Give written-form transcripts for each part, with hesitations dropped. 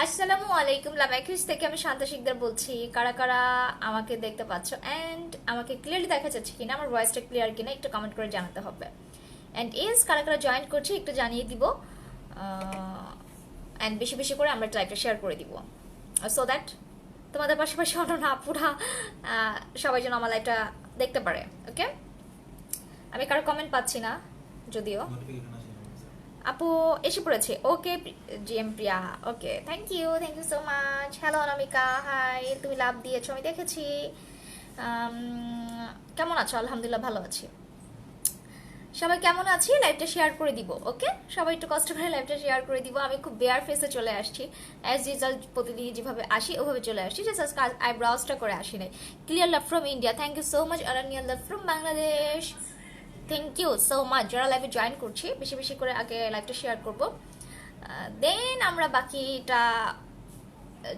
আসসালামু আলাইকুম, লামাইক্রিস থেকে আমি শান্তা শিকদার বলছি। কারা কারা আমাকে দেখতে পাচ্ছ অ্যান্ড আমাকে ক্লিয়ারলি দেখা যাচ্ছে কিনা, আমার ভয়েসটা ক্লিয়ার কিনা একটু কমেন্ট করে জানাতে হবে। অ্যান্ড ইজ কারা কারা জয়েন করছে একটু জানিয়ে দিব, অ্যান্ড বেশি বেশি করে আমরা লাইভটা শেয়ার করে দিব, সো দ্যাট তোমাদের পাশাপাশি অন্য আপুরা সবাই যেন আমার লাইভটা দেখতে পারে। ওকে, আমি কারো কমেন্ট পাচ্ছি না যদিও। আপু এসে পড়েছে, okay GM Priya, okay thank you so much. Hello Anamika, hi, তুমি লাভ দিয়েছো আমি দেখেছি। কেমন আছো? আলহামদুলিল্লাহ ভালো আছি। সবাই কেমন আছি? লাইভটা শেয়ার করে দিব। ওকে, সবাই একটু কষ্ট করে লাইভটা শেয়ার করে দিব। আমি খুব বেয়ার ফেসে চলে আসছি, অ্যাজ ইউজুয়াল প্রতিদিন যেভাবে আসি ওভাবে চলে আসছি, জাস্ট আইব্রাউজটা করে আসি নাই। Clear love from India, thank you so much. Aranya love from Bangladesh, thank you so much. যারা লাইভে জয়েন করছি বেশি বেশি করে আগে লাইভটা শেয়ার করবো, দেন আমরা বাকিটা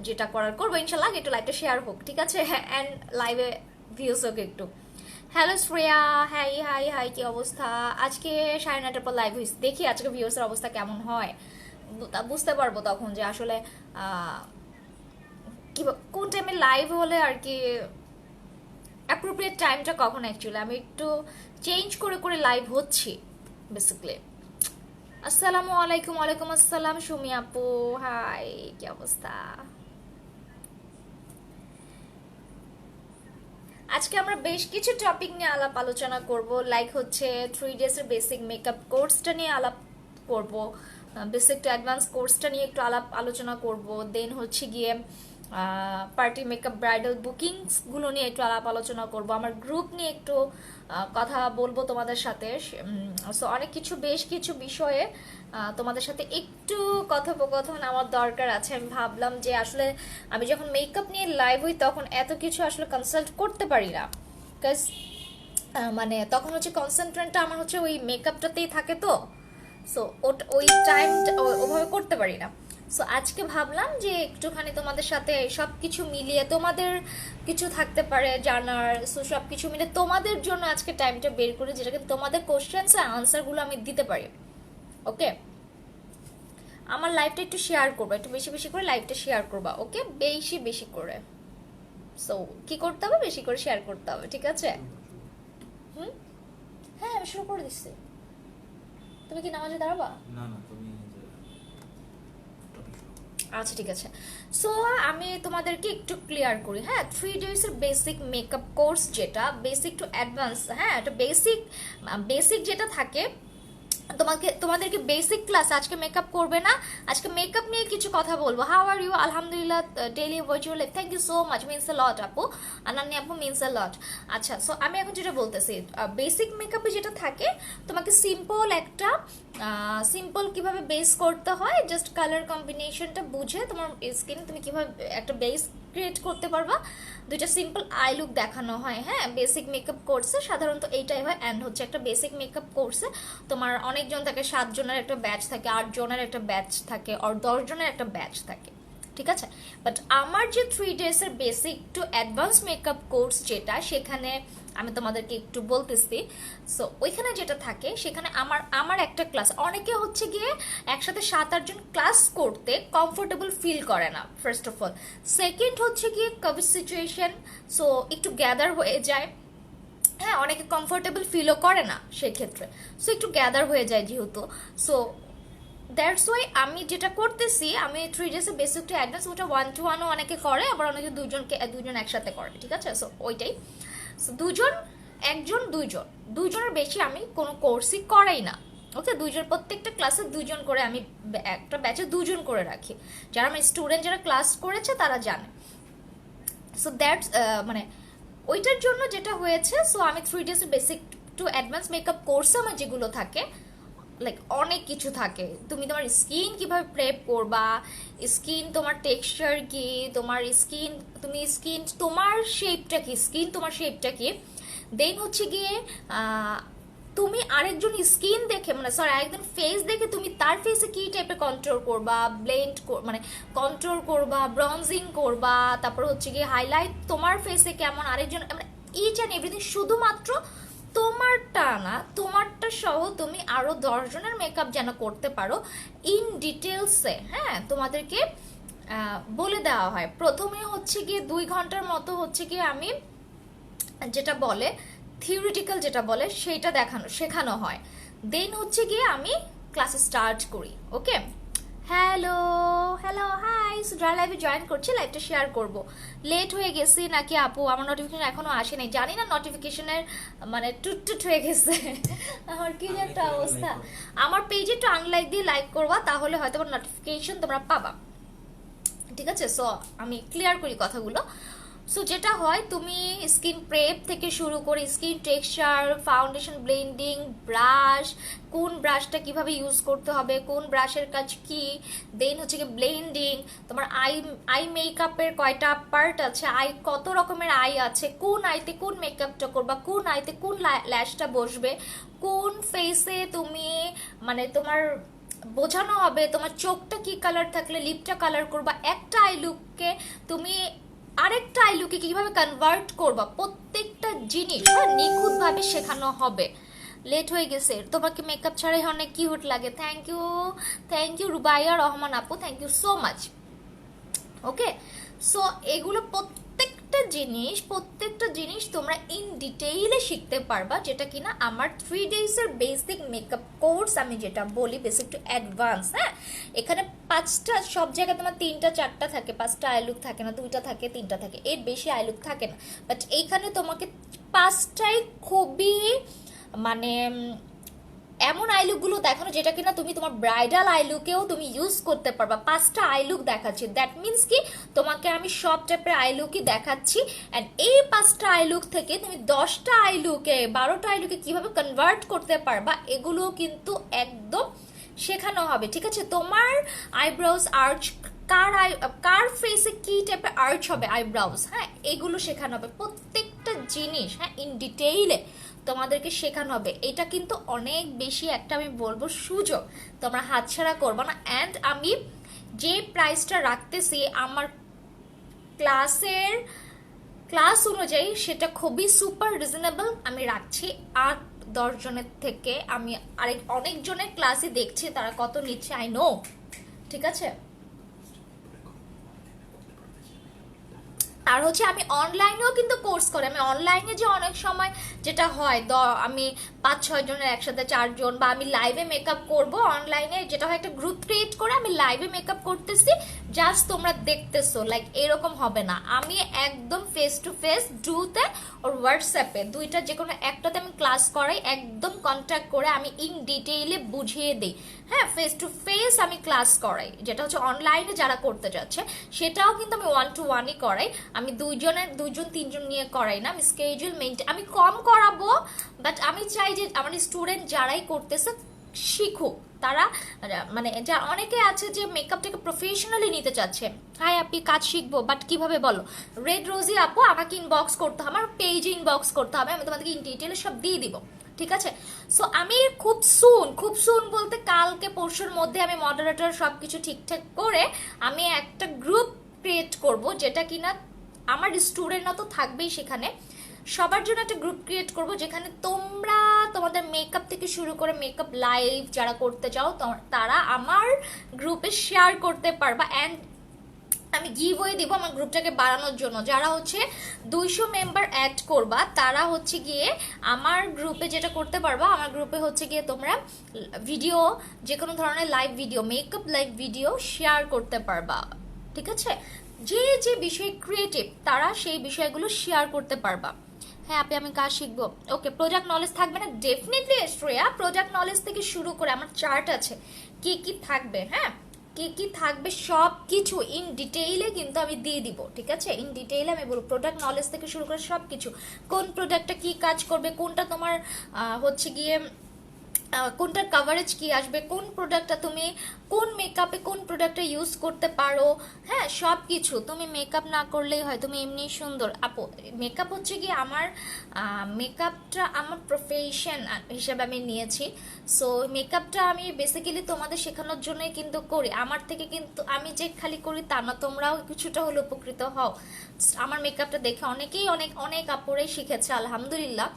যেটা করার করবো ইনশাল্লাহ। আগে একটু লাইভটা শেয়ার হোক, ঠিক আছে? অ্যান্ড লাইভে ভিউস হোক একটু। Hello Shreya, high high high, কি অবস্থা? আজকে 9:30টার পর লাইভ হয়েছে, দেখি আজকে ভিউসের অবস্থা কেমন হয়, বুঝতে পারবো তখন যে আসলে কি কোন টাইমে লাইভ হলে আর কি অ্যাপ্রোপ্রিয়েট টাইমটা কখন। অ্যাকচুয়ালি আমি একটু চেঞ্জ করে করে লাইভ হচ্ছি বেসিক্যালি। আসসালামু আলাইকুম। ওয়ালাইকুম আসসালাম সুমি আপু, হাই, কি অবস্থা? আজকে আমরা বেশ কিছু টপিক নিয়ে আলাপ আলোচনা করব, লাইক হচ্ছে 3 days এর বেসিক মেকআপ কোর্সটা নিয়ে আলাপ করব, বেসিক টু অ্যাডভান্স কোর্সটা নিয়ে একটু আলাপ আলোচনা করব, দেন হচ্ছে গিয়ে পার্টি মেকআপ ব্রাইডাল বুকিংসগুলো নিয়ে একটু আলাপ আলোচনা করব, আমার গ্রুপ নিয়ে একটু কথা বলবো তোমাদের সাথে। সো অনেক কিছু, বেশ কিছু বিষয়ে তোমাদের সাথে একটু কথোপকথন আমার দরকার আছে। আমি ভাবলাম যে আসলে আমি যখন মেকআপ নিয়ে লাইভ হই তখন এত কিছু আসলে কনসাল্ট করতে পারি না, বিকজ মানে তখন হচ্ছে কনসেন্ট্রেটটা আমার হচ্ছে ওই মেকআপটাতেই থাকে, তো সো ওই টাইমটা ওভাবে করতে পারি না। সো আজকে ভাবলাম যে একটুখানি তোমাদের সাথে সব কিছু মিলিয়ে, তোমাদের কিছু থাকতে পারে জানার, সো সব কিছু মিলে তোমাদের জন্য আজকে টাইমটা বের করে, যেটাকে তোমাদের কোশ্চেন্স আর আনসারগুলো আমি দিতে পারি। ওকে, আমার লাইভটা একটু শেয়ার করবা, একটু বেশি বেশি করে লাইভটা শেয়ার করবা। ওকে, বেশি বেশি করে। সো কি করতে হবে? বেশি করে শেয়ার করতে হবে, ঠিক আছে? হুম, হ্যাঁ আমি শুরু করে দিচ্ছি। তুমি কি নামাজে দাঁড়াবা? না না, তুমি টপিক আচ্ছা ঠিক আছে। সো আমি তোমাদেরকে একটু ক্লিয়ার করি, হ্যাঁ। 3 days এর বেসিক মেকআপ কোর্স, যেটা বেসিক টু অ্যাডভান্স, হ্যাঁ, এটা বেসিক বেসিক যেটা থাকে, তোমাদেরকে বেসিক ক্লাস আজকে মেকআপ করবে না, আজকে মেকআপ নিয়ে কিছু কথা বলবো। How are you? আলহামদুলিল্লাহ, daily virtual life, thank you so much, means a lot আপু, আনান্নি আপু, মিনস আ লট। আচ্ছা, সো আমি এখন যেটা বলতেছি, বেসিক মেকআপে যেটা থাকে, তোমাকে সিম্পল একটা সিম্পল কিভাবে বেস করতে হয়, জাস্ট কালার কম্বিনেশনটা বুঝে তোমার স্কিন তুমি কিভাবে একটা বেস ক্রিয়েট করতে পারবা, দুইটা সিম্পল আই লুক দেখানো হয়, হ্যাঁ। বেসিক মেকআপ কোর্সে সাধারণত এইটাই হয়। অ্যান্ড হচ্ছে একটা বেসিক মেকআপ কোর্সে তোমার অনেকজন থাকে, 7 জনের একটা ব্যাচ থাকে, 8 জনের একটা ব্যাচ থাকে, আর 10 জনের একটা ব্যাচ থাকে, ঠিক আছে? বাট আমার যে 3 days এর basic to advance makeup course যেটা, সেখানে আমি তোমাদেরকে একটু বলতেছি। সো ওইখানে যেটা থাকে, সেখানে আমার একটা ক্লাস, অনেকে হচ্ছে গিয়ে একসাথে 7-8 জন ক্লাস করতে কমফোর্টেবল ফিল করে না, ফার্স্ট অফ অল। সেকেন্ড হচ্ছে গিয়ে কোভিড সিচুয়েশন, সো একটু গ্যাদার হয়ে যায়, হ্যাঁ, অনেকে কমফোর্টেবল ফিলও করে না সেক্ষেত্রে, সো একটু গ্যাদার হয়ে যায় যেহেতু। সো দ্যাটস ওয়াই আমি যেটা করতেছি, আমি 3 days A basic to advance, ওটা 1-to-1ও অনেকে করে, আবার অনেকে দুজন একসাথে করে, ঠিক আছে? সো ওইটাই। সো দুজন, একজন, দুইজনের বেশি আমি কোনো কোর্সই করাই না। ওকে, প্রত্যেকটা ক্লাসে 2 জন করে, আমি একটা ব্যাচে 2 জন করে রাখি। যারা আমার স্টুডেন্ট, যারা ক্লাস করেছে তারা জানে। সো দ্যাটস মানে ওইটার জন্য যেটা হয়েছে, সো আমি 3 days basic to advance makeup কোর্সে আমার যেগুলো থাকে, লাইক অনেক কিছু থাকে। তুমি তোমার স্কিন কিভাবে প্রেপ করবা, স্কিন তোমার টেক্সচার কি, তোমার স্কিন, তুমি স্কিন তোমার শেপটা কি, স্কিন তোমার শেপটা কি, দেন হচ্ছে গিয়ে তুমি আরেকজন স্কিন দেখে, মানে সরি আরেকজন ফেস দেখে তুমি তার ফেসে কি টাইপের কন্ট্রোল করবা, ব্লেন্ড মানে কন্ট্রোল করবা, ব্রঞ্জিং করবা, তারপর হচ্ছে গিয়ে হাইলাইট তোমার ফেসে কেমন, আরেকজন মানে ইচ অ্যান্ড এভরিথিং, শুধুমাত্র তোমারটা না, তোমারটা সহ তুমি আরো 10 জনের মেকআপ যেন করতে পারো ইন ডিটেলসে, হ্যাঁ। তোমাদেরকে বলে দেওয়া হয়। প্রথমে হচ্ছে গিয়ে 2 ঘন্টার মতো হচ্ছে গিয়ে আমি যেটা বলে থিওরিটিক্যাল যেটা বলে সেইটা শেখানো হয়, দেন হচ্ছে গিয়ে আমি ক্লাসে স্টার্ট করি। ওকে, হ্যালো হ্যালো হাই, যারা লাইভে জয়েন করছে লাইভটা শেয়ার করব। লেট হয়ে গেছি নাকি আপু? আমার নোটিফিকেশন এখনো আসে নাই, জানি না নোটিফিকেশনের মানে টুট হয়ে গেছে আমার কি যে একটা অবস্থা। আমার পেজে একটু আনলাইক দিয়ে লাইক করবা, তাহলে হয়তো নোটিফিকেশন তোমরা পাবা, ঠিক আছে? সো আমি ক্লিয়ার করি কথাগুলো। সো যেটা হয়, তুমি স্কিন প্রেপ থেকে শুরু করে skin texture, foundation blending, brush, কোন ব্রাশটা কিভাবে ইউজ করতে হবে, কোন ব্রাশের কাজ কি, দেন হচ্ছে কি ব্লেন্ডিং, তোমার আই মেকআপের কয়টা পার্ট আছে, কত রকমের আই আছে, কোন আইতে কোন মেকআপটা করবা, কোন আইতে কোন ল্যাশটা বসবে, কোন ফেসে তুমি মানে তোমার বোঝানো হবে তোমার চোখটা কি কালার থাকলে লিপটা কালার করবা, একটা আই লুককে তুমি আরেকটা আই লুকে কিভাবে কনভার্ট করবা, প্রত্যেকটা জিনিস নিখুঁত ভাবে শেখানো হবে। লেট হয়ে গেছে, তোমাকে মেকআপ ছাড়াই অনেক কিউট লাগে। থ্যাংক ইউ রুবাইয়া রহমান আপু, thank you so much. Okay, so এগুলো প্রত্যেকটা জিনিস তোমরা ইন ডিটেইলে শিখতে পারবা, যেটা কিনা আমার 3 ডেজের বেসিক মেকআপ কোর্স আমি যেটা বলি বেসিক টু অ্যাডভান্স। হ্যাঁ, এখানে 5টা, সব জায়গায় তোমার 3টা 4টা থাকে, 5টা আই লুক থাকে না, 2টা থাকে, 3টা থাকে, এর বেশি আই লুক থাকে না। বাট এইখানে তোমাকে 5টাই খুবই মানে এমন আইলুকগুলো দেখানো যেটা কিনা তুমি তোমার ব্রাইডাল আইলুকেও তুমি ইউজ করতে পারবা। 5টা আইলুক দেখাচ্ছি, দ্যাট মিনস কি তোমাকে আমি সব টাইপের আইলুকই দেখাচ্ছি। অ্যান্ড এই 5টা আইলুক থেকে তুমি 10টা আইলুকে 12টা আইলুকে কিভাবে কনভার্ট করতে পারবা, এগুলো কিন্তু একদম শেখানো হবে, ঠিক আছে? তোমার আইব্রাউজ আর্চ, কার ফেসে কি টাইপের আর্চ হবে আইব্রাউজ, হ্যাঁ, এগুলো শেখানো হবে। প্রত্যেকটা জিনিস হ্যাঁ ইন ডিটেইলে তোমাদেরকে শেখানো হবে। এটা কিন্তু অনেক বেশি একটা আমি বলবো সুযোগ, তোমরা হাতছাড়া করবে না। অ্যান্ড আমি যে প্রাইসটা রাখতেছি আমার ক্লাস অনুযায়ী সেটা খুবই সুপার রিজনেবল আমি রাখছি। 8-10 জনের থেকে আমি অনেক জনের ক্লাসই দেখছি তারা কত নিচ্ছে, আই নো, ঠিক আছে? আর হচ্ছে আমি অনলাইনেও কিন্তু কোর্স করি। আমি অনলাইনে যে অনেক সময় যেটা হয় আমি 5-6 জনের একসাথে 4 জন, বা আমি লাইভে মেকআপ করব অনলাইনে, যেটা হয় একটা গ্রুপ ক্রিয়েট করে আমি লাইভে মেকআপ করতেছি, জাস্ট তোমরা দেখতেছো, লাইক এরকম হবে না। আমি একদম ফেস টু ফেস ডুতে ওর হোয়াটসঅ্যাপে দুইটা যে কোনো একটাতে আমি ক্লাস করাই, একদম কন্ট্যাক্ট করে আমি ইন ডিটেইলে বুঝিয়ে দিই। হ্যাঁ, ফেস টু ফেস আমি ক্লাস করাই, যেটা হচ্ছে অনলাইনে যারা করতে যাচ্ছে সেটাও কিন্তু আমি 1-to-1ই করাই। আমি 2-3 জন নিয়ে করাই না, আমি স্কেডিউল মেনটেন, আমি কম করাবো, বাট আমি চাই যে আমার স্টুডেন্ট যারাই করতেছে শিখুক। তারা মানে যা অনেকে আছে যে মেকআপটাকে প্রফেশনালি নিতে চাচ্ছে, হাই আপনি কাজ শিখবো বাট কিভাবে বলো, রেড রোজি আপু আমাকে ইনবক্স করতে হবে, আমার পেজে ইনবক্স করতে হবে, আমি তোমাদেরকে ইন ডিটেইলে সব দিয়ে দিব, ঠিক আছে? সো আমি খুব সুন বলতে কালকে পরশুর মধ্যে আমি মডারেটর সবকিছু ঠিকঠাক করে আমি একটা গ্রুপ ক্রিয়েট করব, যেটা কিনা আমার স্টুডেন্টরা তো থাকবেই সেখানে, সবার জন্য একটা গ্রুপ ক্রিয়েট করব, যেখানে তোমরা তোমাদের মেকআপ থেকে শুরু করে মেকআপ লাইভ যারা করতে চাও তারা আমার গ্রুপে শেয়ার করতে পারবা। অ্যান্ড আমি গিভওয়ে দিব আমার গ্রুপটাকে বাড়ানোর জন্য। যারা হচ্ছে 200 মেম্বার অ্যাড করবা তারা হচ্ছে গিয়ে আমার গ্রুপে যেটা করতে পারবা, আমার গ্রুপে হচ্ছে গিয়ে তোমরা ভিডিও, যে কোনো ধরনের live video, makeup live video share করতে পারবা, ঠিক আছে? যে বিষয় ক্রিয়েটিভ তারা সেই বিষয়গুলো শেয়ার করতে পারবা। হ্যাঁ আমি কাজ শিখবো। ওকে, প্রোডাক্ট নলেজ থাকবে না? ডেফিনেটলি শ্রেয়া, প্রোডাক্ট নলেজ থেকে শুরু করে আমার চার্ট আছে কি কি থাকবে, হ্যাঁ কি থাকবে সব কিছু ইন ডিটেইলে কিন্তু আমি দিয়ে দিব, ঠিক আছে? ইন ডিটেইলে আমি বলবো প্রোডাক্ট নলেজ থেকে শুরু করে সব কিছু, কোন প্রোডাক্টটা কি কাজ করবে, কোনটা তোমার হচ্ছে গিয়ে কোনটার কভারেজ কি আসবে, কোন প্রোডাক্টটা তুমি কোন মেকআপে কোন প্রোডাক্টটা ইউজ করতে পারো, হ্যাঁ সব কিছু। তুমি মেকআপ না করলেই হয়, তুমি এমনি সুন্দর আপু। মেকআপ হচ্ছে কি আমার মেকআপটা আমার প্রফেশন হিসেবে আমি নিয়েছি। সো মেকআপটা আমি বেসিক্যালি তোমাদের শেখানোর জন্যই কিন্তু করি, আমার থেকে কিন্তু আমি যে খালি করি তা না, তোমরাও কিছুটা হলে উপকৃত হও। আমার মেকআপটা দেখে অনেকেই অনেক আপুরাই শিখেছে আলহামদুলিল্লাহ।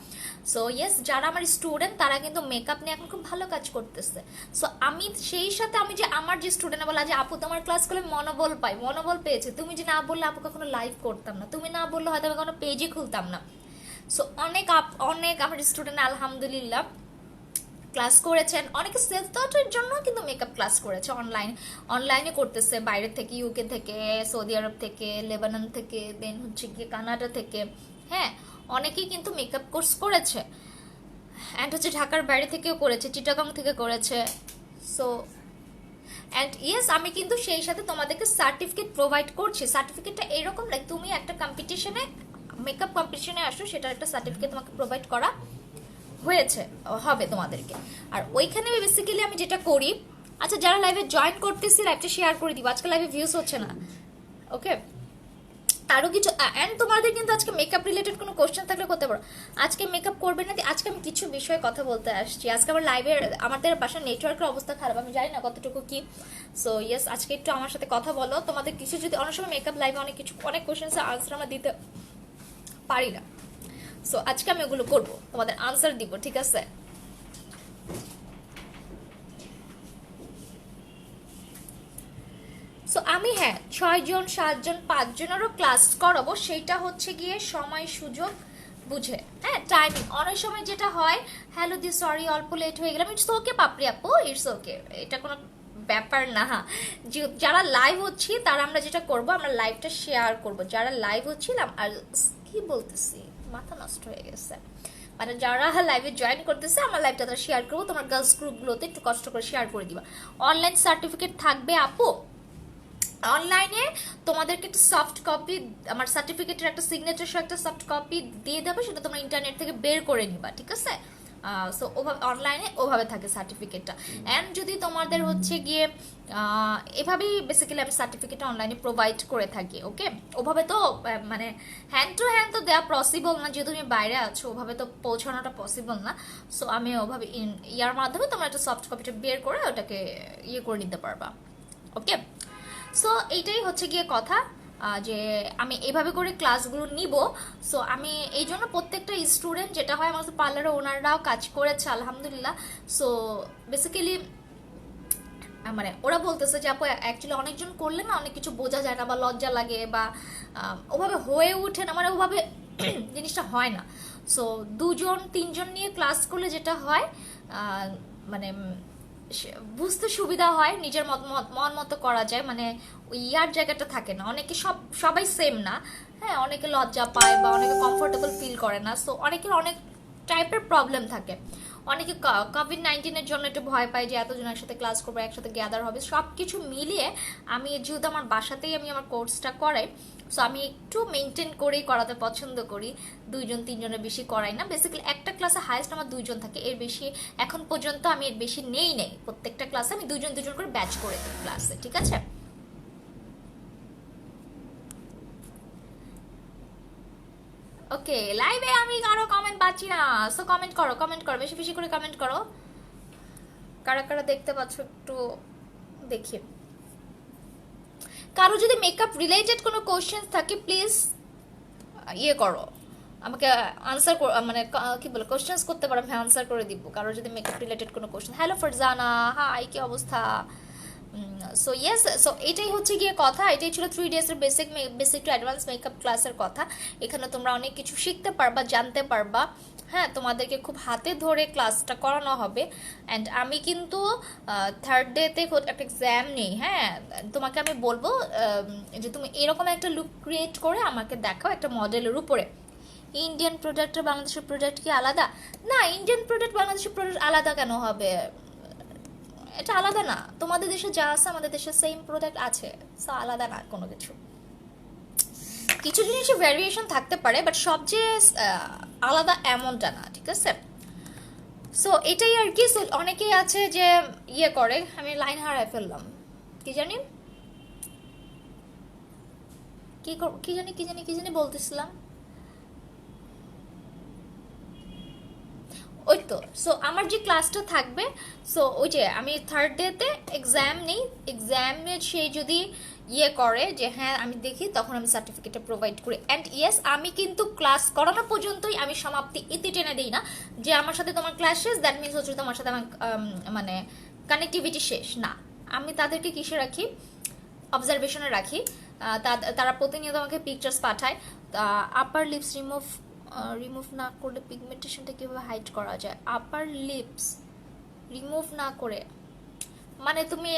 সো ইয়েস, যারা আমার স্টুডেন্ট তারা কিন্তু মেকআপ নিয়ে এখন এখন খুব ভালো কাজ করতেছে। সো আমি সেই সাথে আমি যে আমার যে স্টুডেন্ট বলা যে আপু তোমার ক্লাস করলে মনোবল পাই, মনোবল পেয়েছে। তুমি যে না বললে আপু কখনো লাইভ করতাম না, তুমি না বললে হয়তো আমি কোনো পেজই খুলতাম না। সো অনেক আমার স্টুডেন্ট আলহামদুলিল্লাহ ক্লাস করেছেন, অনেকে সেলফ টটের জন্য কিন্তু মেকআপ ক্লাস করেছে, অনলাইনে করতেছে, বাইরে থেকে, ইউকে থেকে, সৌদি আরব থেকে, লেবানন থেকে, দেন হচ্ছে গিয়ে কানাডা থেকে। হ্যাঁ, অনেকেই কিন্তু মেকআপ কোর্স করেছে, অ্যান্ড হচ্ছে ঢাকার বাইরে থেকেও করেছে, চিটাগাং থেকে করেছে। সো অ্যান্ড ইয়েস, আমি কিন্তু সেই সাথে তোমাদেরকে সার্টিফিকেট প্রোভাইড করছি। সার্টিফিকেটটা এরকম, লাইক তুমি একটা কম্পিটিশনে, মেকআপ কম্পিটিশনে আসো, সেটার একটা সার্টিফিকেট তোমাকে প্রোভাইড করা হয়েছে, হবে তোমাদেরকে। আর ওইখানে বেসিক্যালি আমি যেটা করি, আচ্ছা যারা লাইভে জয়েন করতেছি লাইভটা শেয়ার করে দিব, আজকে লাইভে ভিউজ হচ্ছে না, ওকে। আরও কিছু, অ্যান্ড তোমাদের কিন্তু আজকে মেকআপ রিলেটেড কোনো কোশ্চেন থাকলে করতে পারো। আজকে মেকআপ করবে না, আজকে আমি কিছু বিষয়ে কথা বলতে আসছি। আজকে আমার লাইভের, আমাদের বাসার নেটওয়ার্কের অবস্থা খারাপ, আমি জানি না কতটুকু কি। সো ইয়েস, আজকে একটু আমার সাথে কথা বলো। তোমাদের কিছু যদি, অনেক সময় মেকআপ লাইভে অনেক কোশ্চেন্সের আনসার আমরা দিতে পারি না। সো আজকে আমি ওগুলো করবো, তোমাদের আনসার দিব, ঠিক আছে? সো আমি, হ্যাঁ, 6 জন 7 জন 5 জনেরও ক্লাস করাবো, সেইটা হচ্ছে গিয়ে সময় সুযোগ বুঝে, হ্যাঁ, টাইমিং। অনেক সময় যেটা হয়, হ্যালো দি সরি অল্প লেট হয়ে গেলাম, ইটস ওকে পাপড়ি আপু, ইটস ওকে, এটা কোনো ব্যাপার না। যারা লাইভ হচ্ছি তারা আমরা যেটা করব, আমরা লাইভটা শেয়ার করব। যারা লাইভ হচ্ছিলাম, আর কি বলতেছি, মাথা নষ্ট হয়ে গেছে, মানে যারা লাইভে জয়েন করতেছে আমার লাইভটা তারা শেয়ার করবো। তোমার গার্লস গ্রুপগুলোতে একটু কষ্ট করে শেয়ার করে দিবা। অনলাইন সার্টিফিকেট থাকবে আপু, অনলাইনে তোমাদেরকে একটা সফট কপি, আমার সার্টিফিকেটের একটা সিগনেচার সহ একটা সফট কপি দিয়ে দেবে, সেটা তোমরা ইন্টারনেট থেকে বের করে নিবা, ঠিক আছে? সো ওভাবে অনলাইনে ওভাবে থাকে সার্টিফিকেটটা। অ্যান্ড যদি তোমাদের হচ্ছে গিয়ে এভাবেই বেসিক্যালি আমি সার্টিফিকেটটা অনলাইনে প্রোভাইড করে থাকি, ওকে। ওভাবে তো মানে হ্যান্ড টু হ্যান্ড তো দেওয়া পসিবল না, যেহেতু তুমি বাইরে আছো, ওভাবে তো পৌঁছানোটা পসিবল না। সো আমি ওভাবে ইয়ার মাধ্যমে তোমরা একটা সফট কপিটা বের করে ওটাকে ইয়ে করে নিতে পারবা, ওকে। সো এইটাই হচ্ছে গিয়ে কথা, যে আমি এইভাবে করে ক্লাসগুলো নিব। সো আমি এই জন্য প্রত্যেকটা স্টুডেন্ট, যেটা হয় আমার পার্লারের ওনাররাও কাজ করেছে আলহামদুলিল্লাহ। সো বেসিক্যালি মানে ওরা বলতেছে যে আপু অ্যাকচুয়ালি অনেকজন করলে না অনেক কিছু বোঝা যায় না, বা লজ্জা লাগে, বা ওভাবে হয়ে ওঠে না, মানে ওভাবে জিনিসটা হয় না। সো 2 জন 3 জন নিয়ে ক্লাস করলে যেটা হয়, মানে বুঝতে সুবিধা হয়, নিজের মন মতো করা যায়, মানে ওই ইয়ার জায়গাটা থাকে না। অনেকে সবাই সেম না, হ্যাঁ, অনেকে লজ্জা পায় বা অনেকে কমফোর্টেবল ফিল করে না। সো অনেকের অনেক টাইপের প্রবলেম থাকে। অনেকে কোভিড-19-এর জন্য একটু ভয় পায় যে এতজন একসাথে ক্লাস করবো, একসাথে গ্যাদার হবে। সব কিছু মিলিয়ে আমি, যেহেতু আমার বাসাতেই আমি আমার কোর্সটা করাই, সো আমি একটু মেনটেন করেই করাতে পছন্দ করি। 2 জন 3 জনের বেশি করাই না। বেসিক্যালি একটা ক্লাসে হাইয়েস্ট আমার 2 জন থাকে, এর বেশি এখন পর্যন্ত আমি এর বেশি নেই। প্রত্যেকটা ক্লাসে আমি 2 জন করে ব্যাচ করে দিই ক্লাসে, ঠিক আছে? ওকে, লাইভে আমি কারো কমেন্ট পাচ্ছি না। সো কমেন্ট করো, বেশি বেশি করে কমেন্ট করো। কারা কারা দেখতে পাচ্ছ একটু দেখি। কারো যদি মেকআপ রিলেটেড কোনো কোশ্চেন থাকে প্লিজ ইয়ে করো, আমাকে আনসার, মানে কি বলে, কোশ্চেন্স করতে পারো, আমি আনসার করে দিব। কারো যদি মেকআপ রিলেটেড কোনো কোশ্চেন। হ্যালো ফারজানা, হাই, কি অবস্থা? সো ইয়েস, সো এটাই হচ্ছে গিয়ে কথা। এটাই ছিল 3 ডেজের বেসিক টু অ্যাডভান্স মেকআপ ক্লাসের কথা। এখানে তোমরা অনেক কিছু শিখতে পারবা, জানতে পারবা। হ্যাঁ, তোমাদেরকে খুব হাতে ধরে ক্লাসটা করানো হবে। অ্যান্ড আমি কিন্তু 3rd ডেতে একটা এক্সাম নেই। হ্যাঁ, তোমাকে আমি বলবো যে তুমি এরকম একটা লুক ক্রিয়েট করে আমাকে দেখাও একটা মডেলের উপরে। ইন্ডিয়ান প্রোডাক্ট আর বাংলাদেশের প্রোডাক্ট কি আলাদা? না, ইন্ডিয়ান প্রোডাক্ট বাংলাদেশের প্রোডাক্ট আলাদা কেন হবে? এটা আলাদা না। তোমাদের দেশে যা আছে আমাদের দেশে সেম প্রোডাক্ট আছে, সো আলাদা না কোনো কিছু। কিছু জিনিসে ভ্যারিয়েশন থাকতে পারে, বাট সব যে আলাদা এমনটা না, ঠিক আছে? সো এটাই আর কি। অনেকেই আছে যে ইয়ে করে, আমি লাইন হারায় ফেললাম, কি জানি কি জানি বলতেছিলাম। ওই তো, সো আমার যে ক্লাসটা থাকবে, সো ওই যে আমি 3rd ডেতে এক্সাম নেই, এক্সামের সে যদি ইয়ে করে যে হ্যাঁ আমি দেখি, তখন আমি সার্টিফিকেটটা প্রোভাইড করি। অ্যান্ড ইয়েস, আমি কিন্তু ক্লাস করানো পর্যন্তই আমি সমাপ্তি ইতি টেনে দিই না যে আমার সাথে তোমার ক্লাস শেষ, দ্যাট মিনস হচ্ছে তোমার সাথে আমার মানে কানেক্টিভিটি শেষ না। আমি তাদেরকে কিসে রাখি, অবজারভেশনে রাখি। তারা প্রতিনিয়ত আমাকে পিকচার্স পাঠায়। আপার লিপস রিমুভ না করলে পিগমেন্টেশনটা কীভাবে হাইড করা যায়? আপার লিপস রিমুভ না করে মানে তুমি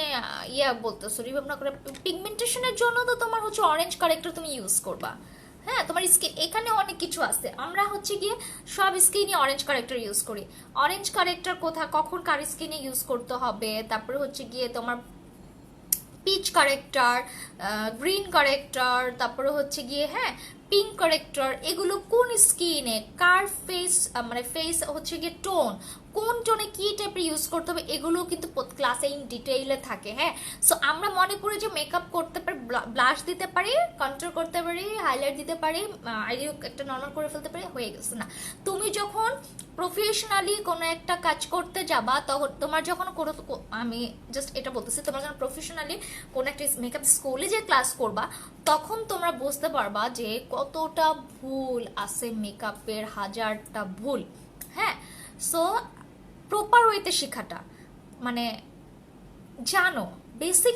ইয়া বলতেছো রিমুভ না করে পিগমেন্টেশনের জন্য তো তোমার হচ্ছে অরেঞ্জ কারেক্টর তুমি ইউজ করবা। হ্যাঁ, তোমার স্কিন এখানে অনেক কিছু আছে, আমরা হচ্ছে গিয়ে সব স্কিনই অরেঞ্জ কারেক্টর ইউজ করি। অরেঞ্জ কারেক্টর কখন কার স্কিনে ইউজ করতে হবে, তারপরে হচ্ছে গিয়ে তোমার পিচ কারেক্টর, গ্রিন কারেক্টর, তারপরে হচ্ছে গিয়ে হ্যাঁ পিঙ্ক কারেক্টর, এগুলো কোন স্কিনে কার ফেস মানে ফেস হচ্ছে গিয়ে টোন, কোন টোনে কি টাইপের ইউজ করতে হবে, এগুলো কিন্তু ক্লাসে ইন ডিটেইলে থাকে। হ্যাঁ, সো আমরা মনে করি যে মেকআপ করতে পারি, ব্লাশ দিতে পারি, কন্ট্রোল করতে পারি, হাইলাইট দিতে পারি, আই একটা নর্মাল করে ফেলতে পারি, হয়ে গেছে। না, তুমি যখন প্রফেশনালি কোনো একটা কাজ করতে যাবা, তখন তোমার যখন কোনো, আমি জাস্ট এটা বলতেছি, তোমার যখন প্রফেশনালি কোনো একটা মেকআপ স্কুলে যে ক্লাস করবা, তখন তোমরা বুঝতে পারবা যে কতটা ভুল আছে মেকআপের, হাজারটা ভুল। হ্যাঁ, সো প্রপার ওয়েতে শেখাটা মানে জানো, বেসিক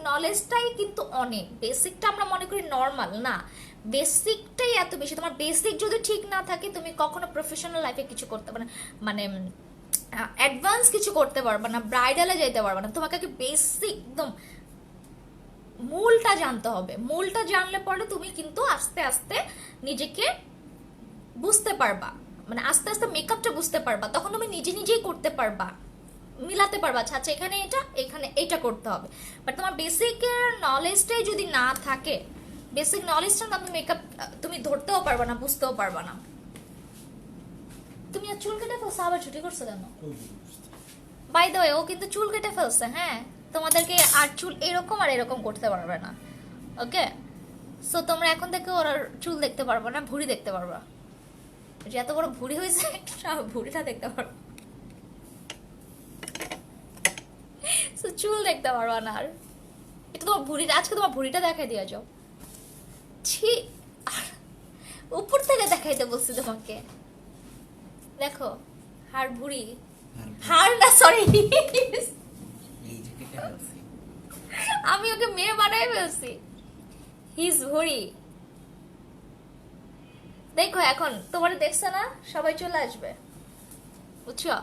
নলেজটাই কিন্তু অনেক। বেসিকটা আমরা মনে করি নর্মাল, না, বেসিকটাই এত বেশি। তোমার বেসিক যদি ঠিক না থাকে, তুমি কখনো প্রফেশনাল লাইফে কিছু করতে পারবে না, মানে অ্যাডভান্স কিছু করতে পারবে না, ব্রাইডালে যেতে পারবে না। তোমাকে বেসিক একদম মূলটা জানতে হবে। মূলটা জানলে পরে তুমি কিন্তু আস্তে আস্তে নিজেকে বুঝতে পারবা, মানে আস্তে আস্তে মেকআপটা বুঝতে পারবা, তখন তুমি নিজেই করতে পারবা, মিলাতে পারবা। আচ্ছা এখানে এখানে এটা করতে হবে। বাট তোমার বেসিকের নলেজটাই যদি না থাকে, বেসিক নলেজটা না, তুমি মেকআপ তুমি ধরতেও পারবা না, বুঝতেও পারবা না। তুমি আর চুল কেটে ফেলছো, আবার ছুটি করছো কেন? বাই দ্য ওয়ে, ও কিন্তু চুল কেটে ফেলছে। হ্যাঁ, তোমাদেরকে আর চুল এরকম আর এরকম করতে পারবে না। ওকে, সো তোমরা এখন থেকে ওর চুল দেখতে পারবে না, ভুঁড়ি দেখতে পারবা। যে এত বড় ভুঁড়ি হয়েছে, ভুঁড়িটা দেখতে পারবো, চুল দেখতে পারবা না। আর এটা তোমার ভুঁড়িটা, আজকে তোমার ভুঁড়িটা দেখাই দিয়ে যাও। ছি, উপর থেকে দেখাইতে বলছি তোমাকে, দেখো হাড় ভুঁড়ি, হাড় না সরি, আমি ওকে মেয়ে বানাই ফেলছি, হিজ ভুঁড়ি। দেখো এখন তোমার দেখছে না, সবাই চলে আসবে, বুঝছো?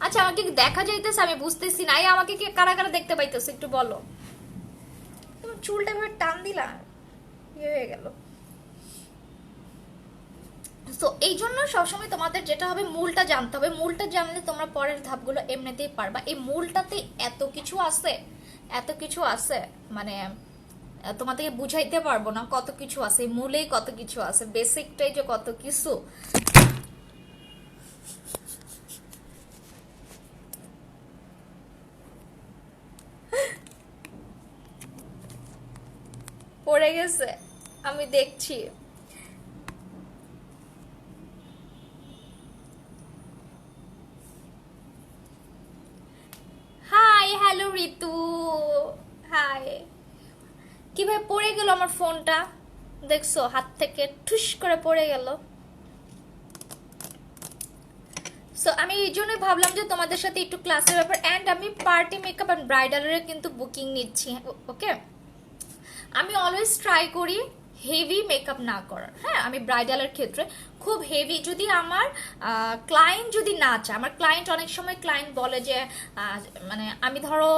আচ্ছা আমাকে দেখা যাইতেছে, আমি বুঝতেছি না, আমাকে কি কারা কারা দেখতে পাইতেছে একটু বলো। তুমি চুলটা ভাবে টান দিলা, ইয়ে হয়ে গেল। তো এই জন্য সবসময় তোমাদের যেটা হবে, মূলটা জানতে হবে। মূলটা জানলে তোমরা পরের ধাপগুলো এমনিতেই পারবা। এই মূলটাতে এত কিছু আছে, এত কিছু আছে, মানে তোমাদেরকে বুঝাইতে পারবো না কত কিছু আছে। এই মূলেই কত কিছু আছে, বেসিকটাই যে কত কিছু। পড়ে গেছে, আমি দেখছি। হাই, হ্যালো ঋতু, হাই। কিভাবে পড়ে গেল আমার ফোনটা, দেখছো? হাত থেকে ঠুস করে পড়ে গেল। সো আমি এই জন্যই ভাবলাম যে তোমাদের সাথে একটু ক্লাসের ব্যাপার, অ্যান্ড আমি পার্টি মেকআপ অ্যান্ড ব্রাইডালের কিন্তু বুকিং নিচ্ছি। ওকে, আমি অলওয়েজ ট্রাই করি হেভি মেকআপ না করার। হ্যাঁ, আমি ব্রাইডালের ক্ষেত্রে খুব হেভি, যদি আমার ক্লায়েন্ট যদি না চায়, আমার ক্লায়েন্ট অনেক সময় ক্লায়েন্ট বলে যে মানে আমি ধরো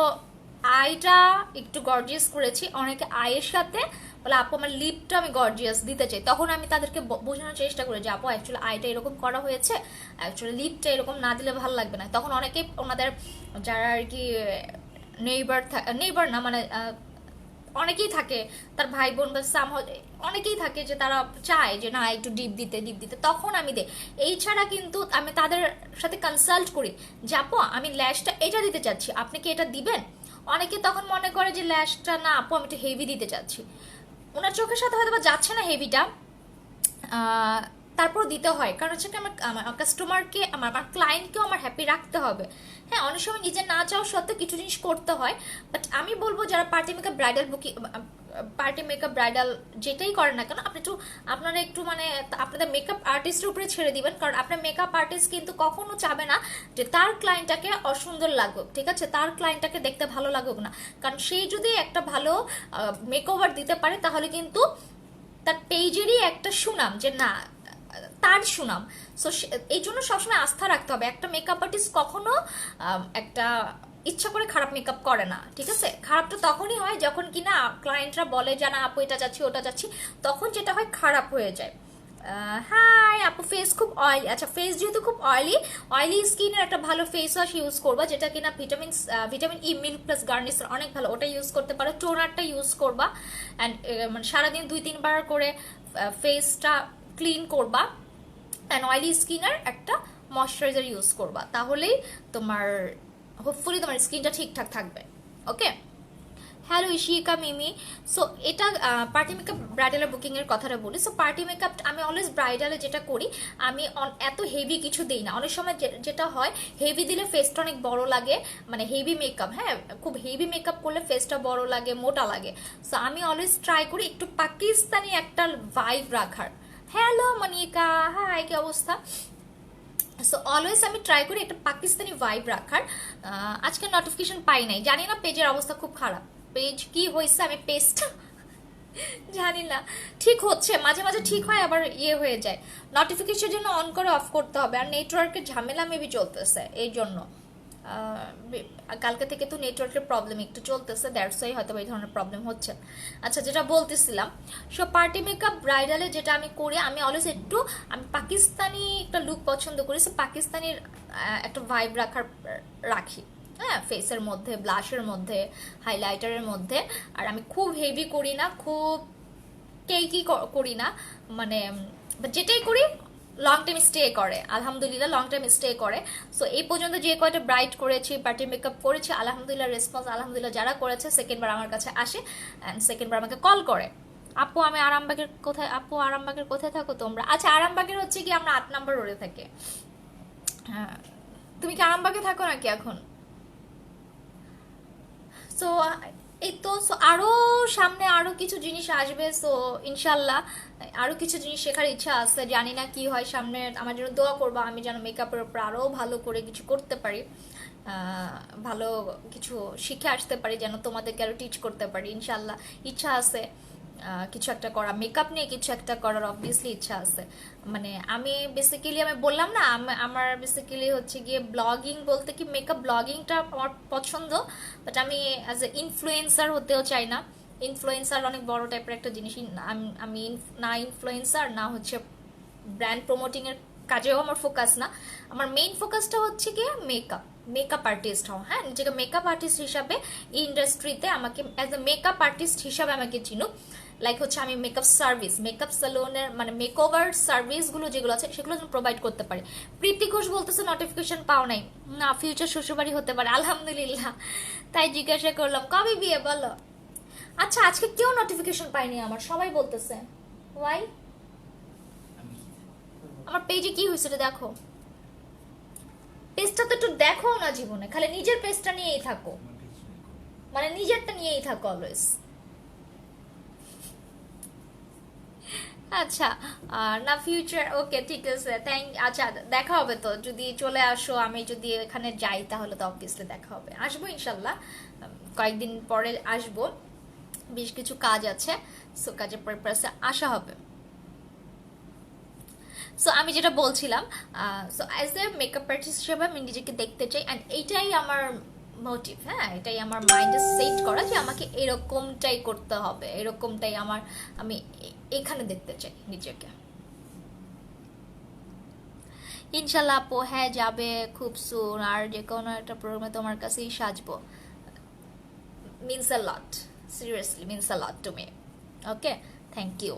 আইটা একটু গর্জিয়াস করেছি, অনেকে আয়ের সাথে বলে আপু আমার লিপটা আমি গর্জিয়াস দিতে চাই, তখন আমি তাদেরকে বোঝানোর চেষ্টা করি যে আপু অ্যাকচুয়ালি আইটা এরকম করা হয়েছে, অ্যাকচুয়ালি লিপটা এরকম না দিলে ভালো লাগবে না। তখন অনেকেই ওনাদের যারা আর কি নেইবার না, মানে অনেকেই থাকে তার ভাই বোন বা অনেকেই থাকে যে তারা চায় যে না একটু ডিপ দিতে, তখন আমি দেই। এই ছাড়া কিন্তু আমি তাদের সাথে কনসাল্ট করি যে আপু আমি ল্যাশটা এটা দিতে চাচ্ছি, আপনি কি এটা দিবেন? অনেকে তখন মনে করে যে ল্যাশটা না আপু আমি একটু হেভি দিতে চাচ্ছি, ওনার চোখের সাথে হয়তো বা যাচ্ছে না হেভিটা, তারপর দিতে হয়, কারণ হচ্ছে কি আমার আমার কাস্টমারকে আমার ক্লায়েন্টকেও আমার হ্যাপি রাখতে হবে। হ্যাঁ, অনেক সময় নিজে না চাও সত্ত্বেও কিছু জিনিস করতে হয়। বাট আমি বলবো যারা party makeup bridal booking, party makeup bridal যেটাই করেন না কেন, আপনি একটু আপনারা একটু মানে আপনাদের মেকআপ আর্টিস্টের উপরে ছেড়ে দিবেন, কারণ আপনার মেকআপ আর্টিস্ট কিন্তু কখনো চাবে না যে তার ক্লায়েন্টটাকে অসুন্দর লাগুক, ঠিক আছে, তার ক্লায়েন্টটাকে দেখতে ভালো লাগুক না। কারণ সেই যদি একটা ভালো মেকওভার দিতে পারে তাহলে কিন্তু তার পেজেরই একটা সুনাম, যে না তার সুনাম। সো এই জন্য সবসময় আস্থা রাখতে হবে। একটা মেকআপ আর্টিস্ট কখনো একটা ইচ্ছা করে খারাপ মেকআপ করে না, ঠিক আছে। খারাপটা তখনই হয় যখন কিনা ক্লায়েন্টরা বলে যে না আপু এটা যাচ্ছি ওটা যাচ্ছি, তখন যেটা হয় খারাপ হয়ে যায়। হাই আপু, ফেস খুব অয়েলি। আচ্ছা, ফেস যেহেতু খুব অয়েলি, অয়েলি স্কিনের একটা ভালো ফেস ওয়াশ ইউজ করবা, যেটা কিনা ভিটামিন ই মিল্ক প্লাস গার্নিশার অনেক ভালো, ওটা ইউজ করতে পারো। টোনারটা ইউজ করবা অ্যান্ড মানে সারাদিন 2-3 বার করে ফেসটা ক্লিন করবা। অ্যান্ড অয়েলি স্কিনের একটা ময়শ্চারাইজার ইউজ করবা, তাহলেই তোমার হোপফুলি তোমার স্কিনটা ঠিকঠাক থাকবে। ওকে, হ্যালো ইশিকা মিমি। সো এটা পার্টি মেকআপ ব্রাইডালের বুকিং এর কথাটা বলি। সো পার্টি মেকআপ আমি অলওয়েজ ব্রাইডালে যেটা করি, আমি এত হেভি কিছু দিই না। অনেক সময় যেটা হয় হেভি দিলে ফেসটা অনেক বড় লাগে, মানে হেভি মেকআপ, হ্যাঁ খুব হেভি মেকআপ করলে ফেসটা বড় লাগে, মোটা লাগে। সো আমি অলওয়েজ ট্রাই করি একটু পাকিস্তানি একটা ভাইব রাখার। হ্যালো মনিকা, হাই, কি অবস্থা? সো অলওয়েজ আমি ট্রাই করি একটা পাকিস্তানি ভাইব রাখার। আজকে নোটিফিকেশন পাই নাই, জানি না, পেজের অবস্থা খুব খারাপ। পেজ কি হয়েছে আমি পেজটা জানি না, ঠিক হচ্ছে মাঝে মাঝে ঠিক হয় আবার ইয়ে হয়ে যায়। নোটিফিকেশন জন্য অন করে অফ করতে হবে, আর নেটওয়ার্কের ঝামেলা মেবি চলতেছে এই জন্য। কালকে থেকে তো নেটওয়ার্কের প্রবলেম একটু চলতেছে, দ্যাটস ওয়াই হয়তো এই ধরনের প্রবলেম হচ্ছে। আচ্ছা, যেটা বলতেছিলাম, সো পার্টি মেকআপ ব্রাইডালে যেটা আমি করি, আমি অলওয়েজ একটু আমি পাকিস্তানি একটা লুক পছন্দ করি। সো পাকিস্তানির একটা ভাইব রাখি, হ্যাঁ, ফেসের মধ্যে, ব্লাশের মধ্যে, হাইলাইটারের মধ্যে। আর আমি খুব হেভি করি না, খুব কেকি করি না, মানে যেটাই করি লং টাইম স্টে করে, আলহামদুলিল্লাহ লং টাইম স্টে করে। সো এই পর্যন্ত যে কয়টা ব্রাইট করেছি, পার্টি মেকআপ করেছি, আলহামদুলিল্লাহ রেসপন্স, আলহামদুলিল্লাহ যারা করেছে সেকেন্ডবার আমার কাছে আসে অ্যান্ড সেকেন্ডবার আমাকে কল করে, আপু আমি আরামবাগের কোথায়, আপু আরামবাগের কোথায় থাকো তোমরা? আচ্ছা, আরামবাগের হচ্ছে কি আমরা 8 নম্বর রোডে থাকি। হ্যাঁ, তুমি কি আরামবাগে থাকো নাকি এখন? সো এই তো, সো আরো সামনে আরো কিছু জিনিস আসবে। সো ইনশাল্লাহ আরো কিছু জিনিস শেখার ইচ্ছা আছে, জানি না কি হয় সামনে। আমার জন্য দোয়া করবা, আমি যেন মেকআপের উপর আরো ভালো করে কিছু করতে পারি, ভালো কিছু শিখে আসতে পারি, যেন তোমাদেরকে আরো টিচ করতে পারি। ইনশাল্লাহ ইচ্ছা আছে কিছু একটা করা, মেকআপ নিয়ে কিছু একটা করার অবভিয়াসলি ইচ্ছা আছে। মানে আমি বেসিক্যালি আমি বললাম না, আমার বেসিক্যালি হচ্ছে গিয়ে ব্লগিং বলতে কি মেকআপ ব্লগিংটা আমার পছন্দ, বাট আমি অ্যাজ এ ইনফ্লুয়েন্সার হতেও চাই না। ইনফ্লুয়েন্সার অনেক বড় টাইপের একটা জিনিসই, আমি না ইনফ্লুয়েন্সার না হচ্ছে ব্র্যান্ড প্রমোটিং এর কাজেও আমার ফোকাস না। আমার মেইন ফোকাসটা হচ্ছে গিয়ে মেকআপ আর্টিস্ট হও, হ্যাঁ, নিজেকে মেকআপ আর্টিস্ট হিসাবে ইন্ডাস্ট্রিতে আমাকে অ্যাজ এ মেকআপ আর্টিস্ট হিসাবে আমাকে চিনুক। লাইক হচ্ছে আমি মেকআপ সার্ভিস, মেকআপ সালনের মানে মেকওভার সার্ভিসগুলো যেগুলো আছে সেগুলো যেন প্রোভাইড করতে পারি। প্রীতি ঘোষ বলতেছে নোটিফিকেশন পাও নাই, না ফিউচার শ্বশুরবাড়ি হতে পারে, আলহামদুলিল্লাহ, তাই জিজ্ঞাসা করলাম কবে বিয়ে বলো। আচ্ছা, আজকে কেউ নোটিফিকেশন পাইনি আমার, সবাই বলতেছে ওয়াই। আমার পেজে কি হয়েছে দেখো, পেজটা তো একটু দেখো না জীবনে, খালি নিজের পেজটা নিয়েই থাকো, মানে নিজেরটা নিয়েই থাকো অলওয়েজ। আচ্ছা, না ফিউচার, ওকে ঠিক আছে, থ্যাংক। আচ্ছা, দেখা হবে তো, যদি চলে আসো, আমি যদি এখানে যাই তাহলে তো অবভিয়াসলি দেখা হবে, আসবো ইনশাল্লাহ, কয়েকদিন পরে আসবো, বেশ কিছু কাজ আছে, সো কাজের পারপাসে আসা হবে। সো আমি যেটা বলছিলাম, so as a makeup artist হিসেবে আমি নিজেকে দেখতে চাই, অ্যান্ড এইটাই আমার মোটিভ, হ্যাঁ, এটাই আমার মাইন্ডে সেট করা যে আমাকে এরকমটাই করতে হবে, এরকমটাই আমি এখানে দেখতে চাই নিজেকে। ইনশাল্লাহ আপু, হ্যাঁ যাবে খুব সুন, আর যে কোনো একটা প্রোগ্রামে তোমার কাছেই সাজবো। Means a lot, seriously means a lot to me. Okay, thank you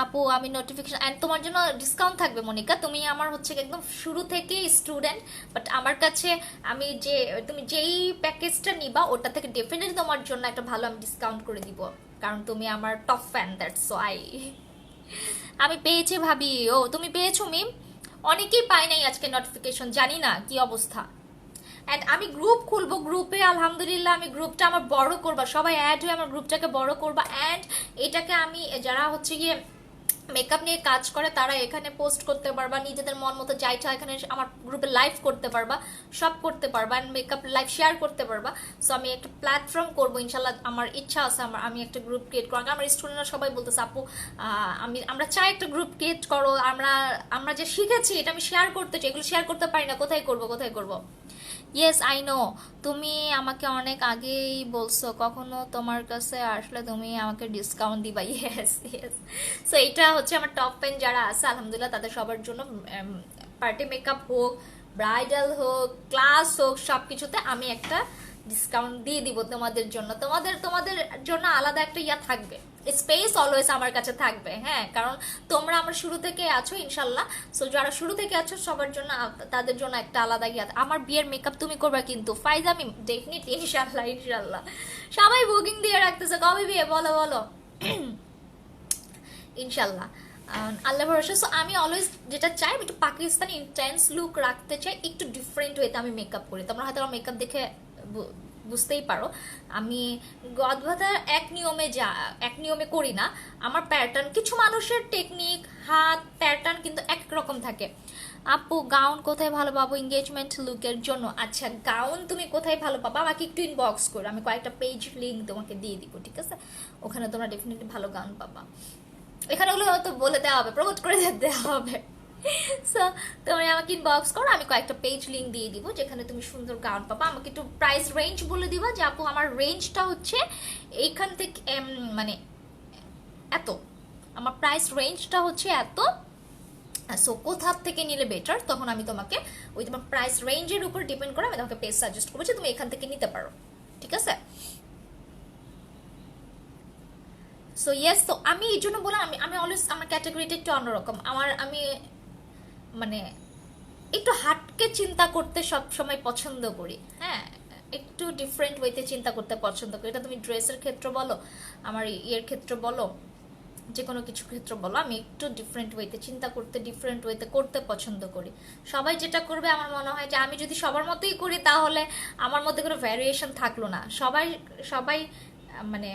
আপু। আমি নোটিফিকেশন এন্ড তোমার জন্য ডিসকাউন্ট থাকবে মনিকা, তুমি আমার হচ্ছে একদম শুরু থেকেই স্টুডেন্ট, বাট আমার কাছে আমি যে তুমি যেই প্যাকেজটা নিবা ওটা থেকে ডেফিনেটলি তোমার জন্য একটা ভালো আমি ডিসকাউন্ট করে দিব, কারণ তুমি আমার টপ ফ্যান, দ্যাটস ওয়াই। আমি পেয়েছি ভাবি। ও তুমি পেয়েছো মিম? অনেকেই পায় নাই আজকে নোটিফিকেশন, জানি না কি অবস্থা। অ্যান্ড আমি গ্রুপ খুলবো, গ্রুপে আলহামদুলিল্লাহ আমি গ্রুপটা আমার বড় করবা, সবাই অ্যাড হয়ে আমার গ্রুপটাকে বড় করবা। অ্যান্ড এটাকে আমি যারা হচ্ছে গিয়ে মেকআপ নিয়ে কাজ করে তারা এখানে পোস্ট করতে পারবা, নিজেদের মন মতো যাইটা এখানে আমার গ্রুপে লাইভ করতে পারবা, সব করতে পারবা, অ্যান্ড মেকআপ লাইভ শেয়ার করতে পারবা। সো আমি একটা প্ল্যাটফর্ম করবো ইনশাল্লাহ, আমার ইচ্ছা আছে, আমি একটা গ্রুপ ক্রিয়েট করবো। আমার স্টুডেন্টরা সবাই বলতেছে আপু আমরা চাই একটা গ্রুপ ক্রিয়েট করো, আমরা আমরা যে শিখেছি এটা আমি শেয়ার করতে চাই, এগুলো শেয়ার করতে পারি না, কোথায় করবো কোথায় করবো? ইয়েস আই নো, তুমি আমাকে অনেক আগেই বলছো কখনো তোমার কাছে আসলে তুমি আমাকে ডিসকাউন্ট দিবা। Yes yes. সো এটা হচ্ছে আমার টপ 10 যারা আছে আলহামদুলিল্লাহ তাদের সবার জন্য, পার্টি মেকআপ হোক, ব্রাইডাল হোক, ক্লাস হোক, সব কিছুতে আমি একটা ডিসকাউন্ট দিয়ে দিব তোমাদের জন্য। তোমাদের তোমাদের জন্য আলাদা একটা ইয়া থাকবে, স্পেস অলওয়েজ আমার কাছে থাকবে। হ্যাঁ, কারণ তোমরা আমার শুরু থেকে আছো ইনশাল্লাহ। সো যারা শুরু থেকে আছো সবার জন্য, তাদের জন্য একটা আলাদা ইয়া। আমার বিয়ের মেকআপ তুমি করবা কিন্তু ফাইজ, আমি ডেফিনেটলি ইনশাল্লাহ ইনশাল্লাহ। সবাই বুকিং দিয়ে রাখতেছে কবে বিয়ে, বলো বলো। ইনশাল্লাহ, আল্লাহ ভরসা। সো আমি অলওয়েজ যেটা চাই, আমি একটু পাকিস্তানি ইন্টেন্স লুক রাখতে চাই, একটু ডিফারেন্ট ওয়েতে আমি মেকআপ করি। তোমরা হয়তো আমার মেকআপ দেখে বুঝতেই পারো আমি গদবাধার এক নিয়মে করি না। আমার প্যাটার্ন, কিছু মানুষের টেকনিক হাত প্যাটার্ন কিন্তু এক রকম থাকে। আপু গাউন কোথায় ভালো পাবো এঙ্গেজমেন্ট লুকের জন্য? আচ্ছা, গাউন তুমি কোথায় ভালো পাবো আমাকে একটু ইনবক্স করো, আমি কয়েকটা পেজ লিঙ্ক তোমাকে দিয়ে দিব, ঠিক আছে? ওখানে তোমরা ডেফিনেটলি ভালো গাউন পাবা। এখানে ওগুলো হয়তো বলে দেওয়া হবে, প্রমোট করে দেওয়া হবে। সো তুমি আমাকে ইনবক্স করো, আমি কয়েকটা পেজ লিঙ্ক দিয়ে দিব যেখানে তুমি সুন্দর গাউন পাবা। আমাকে একটু প্রাইস রেঞ্জ বলে দিবা যে আপু আমার রেঞ্জটা হচ্ছে এইখান থেকে, মানে এত, আমার প্রাইস রেঞ্জটা হচ্ছে এত। সো কোথা থেকে নিলে বেটার, তখন আমি তোমাকে ওই তোমার প্রাইস রেঞ্জের উপর ডিপেন্ড করে আমি তোমাকে পেজ সাজেস্ট করবো যে তুমি এখান থেকে নিতে পারো, ঠিক আছে? সো ইয়েস, তো আমি এই জন্য বললাম আমি আমি অলওয়েজ আমার ক্যাটাগরিটা একটু অন্যরকম। আমি মানে একটু হাটকে চিন্তা করতে সব সময় পছন্দ করি। হ্যাঁ, একটু ডিফারেন্ট ওয়েতে চিন্তা করতে পছন্দ করি। এটা তুমি ড্রেসের ক্ষেত্রে বলো, আমার ইয়ের ক্ষেত্রে বলো, যে কোনো কিছু ক্ষেত্র বলো, আমি একটু ডিফারেন্ট ওয়েতে চিন্তা করতে, ডিফারেন্ট ওয়েতে করতে পছন্দ করি। সবাই যেটা করবে আমার মনে হয় যে আমি যদি সবার মতোই করি তাহলে আমার মধ্যে কোনো ভ্যারিয়েশন থাকলো না। সবাই সবাই মানে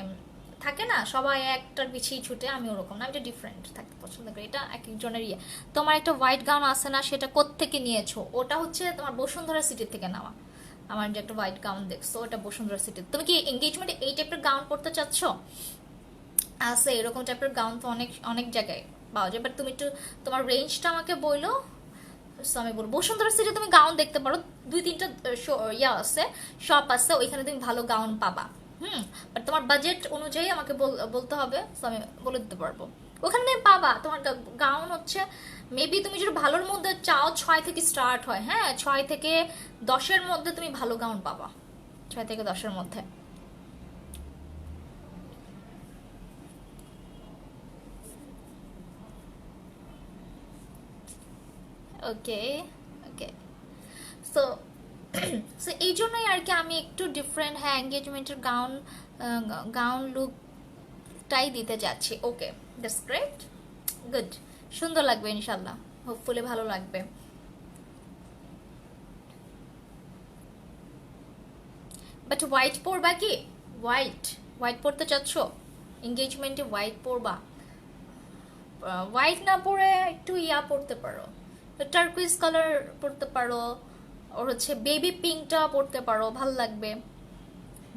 থাকে না, সবাই একটার পিছিয়ে ছুটে, আমি ওরকম না, আমি একটা ডিফারেন্ট থাকতে পছন্দ করি। এটা এক একজনের ইয়ে। তোমার একটা হোয়াইট গাউন আছে না, সেটা কোত্থেকে নিয়েছো? ওটা হচ্ছে তোমার বসুন্ধরা সিটির থেকে নেওয়া। আমার যে একটা হোয়াইট গাউন দেখছো ওটা বসুন্ধরা সিটি। তুমি কি এঙ্গেজমেন্টে এই টাইপের গাউন পরতে চাচ্ছ? আছে এরকম টাইপের গাউন তো অনেক অনেক জায়গায় পাওয়া যায়, বাট তুমি একটু তোমার রেঞ্জটা আমাকে বললো। সো আমি বলবো বসুন্ধরা সিটি তুমি গাউন দেখতে পারো, 2-3টা ইয়া আছে, শপ আছে, ওইখানে তুমি ভালো গাউন পাবা। বাট তোমার বাজেট অনুযায়ী আমাকে বলতে হবে, সো আমি বলে দিতে পারবো। ওখানে তুমি পাবা তোমার গাউন হচ্ছে মেবি তুমি যদি ভালোর মধ্যে চাও 6 থেকে স্টার্ট হয়। হ্যাঁ, 6 থেকে 10-এর মধ্যে তুমি ভালো গাউন পাবা, 6 থেকে 10-এর মধ্যে। ওকে ওকে। সো সো এই জন্যই আর কি আমি একটু ডিফারেন্ট, হ্যাঁ, এঙ্গেজমেন্টের গাউন গাউন লুকটাই দিতে যাচ্ছি। ওকে, দ্যাটস গ্রেট, গুড, সুন্দর লাগবে ইনশাল্লাহ, হোপফুলি ভালো লাগবে। বাট হোয়াইট পরবা কি? হোয়াইট হোয়াইট পরতে চাচ্ছ? এঙ্গেজমেন্টে হোয়াইট পরবা? হোয়াইট না পরে একটু ইয়া পরতে পারো, টার্কুইজ কালার পরতে পারো, ওর হচ্ছে বেবি পিঙ্কটা পরতে পারো, ভাল লাগবে।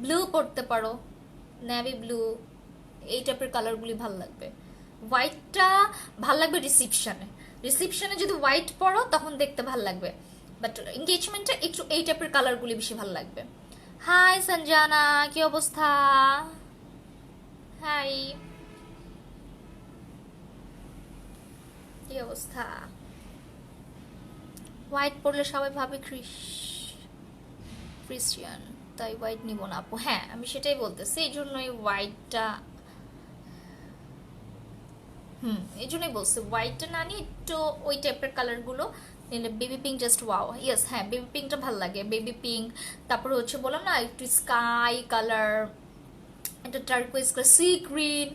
ব্লু পরতে পারো, নেভি ব্লু, এই টাইপের কালারগুলি ভাল লাগবে। হোয়াইটটা ভাল লাগবে রিসিপশনে, রিসিপশনে যদি হোয়াইট পরো তখন দেখতে ভাল লাগবে, বাট এঙ্গেজমেন্টে একটু এই টাইপের কালারগুলি বেশি ভাল লাগবে। হাই সঞ্জানা, কি অবস্থা? হাই, কি অবস্থা? হোয়াইট পরলে সবাই ভাবে ক্রিশ্চিয়ান, তাই হোয়াইট নিব না আপু। হ্যাঁ, আমি সেটাই বলতেছি, এই জন্যই হোয়াইটটা, এই জন্যই বলছি হোয়াইটটা না নিয়ে একটু ওই টাইপের কালারগুলো নিলে। Baby pink just wow, yes, হ্যাঁ বেবি পিঙ্কটা ভালো লাগে, বেবি পিঙ্ক। তারপরে হচ্ছে বললাম না একটু স্কাই কালার, একটা টার্কুইজ কালার, সি গ্রিন,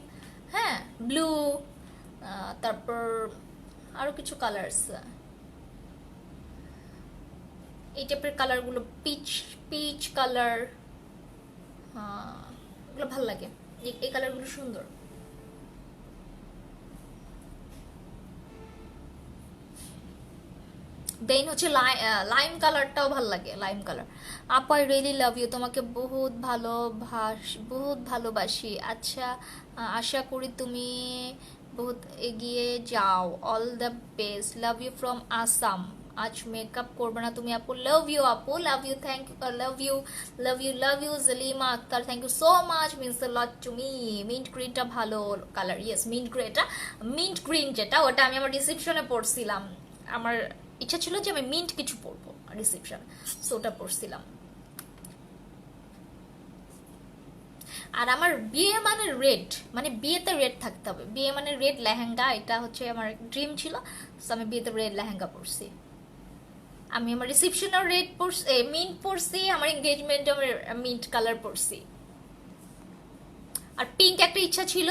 হ্যাঁ ব্লু, তারপর আরো কিছু কালার্স, এই টাইপের কালারগুলো, পিচ পিচ কালার, এগুলো ভালো লাগে, এই কালারগুলো সুন্দর। দেন হচ্ছে লাইম কালারটাও ভাল লাগে, লাইম কালার। আপু আই রিয়েলি লাভ ইউ, তোমাকে বহুত ভালোবাসি। আচ্ছা, আশা করি তুমি বহুত এগিয়ে যাও, all the best, love you from Assam. আজ মেকআপ করবে না তুমি আপু? লাভ ইউ আপু, love you, thank you, love you, love you, love you Jalima Akter, thank you so much, means a lot to me. Mint গ্রিনটা ভালো কালার, ইয়েস মিন্ট গ্রিনটা, mint green যেটা, ওটা আমি আমার রিসেপশনে পড়ছিলাম। আমার ইচ্ছা ছিল যে আমি মিন্ট কিছু পরবো রিসেপশন, সো ওটা পরছিলাম। আর আমার বিয়ে মানে রেড, মানে বিয়েতে রেড থাকতে হবে, বিয়ে মানে রেড লেহেঙ্গা, এটা হচ্ছে আমার ড্রিম ছিল, সো আমি বিয়েতে রেড লেহেঙ্গা পরছি। আমি আমার রিসেপশনেও রেড পরছি, মিন্ট পরছি, আমার এঙ্গেজমেন্টে আমার মিন্ট কালার পরছি। আর পিঙ্ক একটা ইচ্ছা ছিল,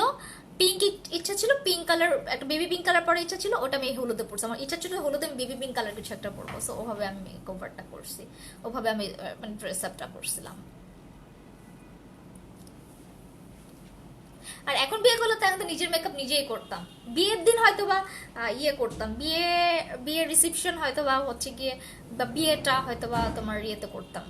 পিঙ্ক ইচ্ছা ছিল, পিঙ্ক কালার একটা বেবি পিঙ্ক কালার পরে ইচ্ছা ছিল, ওটা আমি হলুদে পড়ছি। আমার ইচ্ছা ছিল হলুদে আমি বেবি পিঙ্ক কালার কিছু একটা পরবো, সো ওভাবে আমি কভারটা করছি, ওভাবে আমি মানে ড্রেস আপটা করছিলাম। আর এখন বিয়ে করলে তো এখন তো নিজের মেকআপ নিজেই করতাম, বিয়ের দিন হয়তো বা ইয়ে করতাম, বিয়ের রিসেপশন হয়তো বা হচ্ছে গিয়ে, বা বিয়েটা হয়তো বা তোমার ইয়েতে করতাম,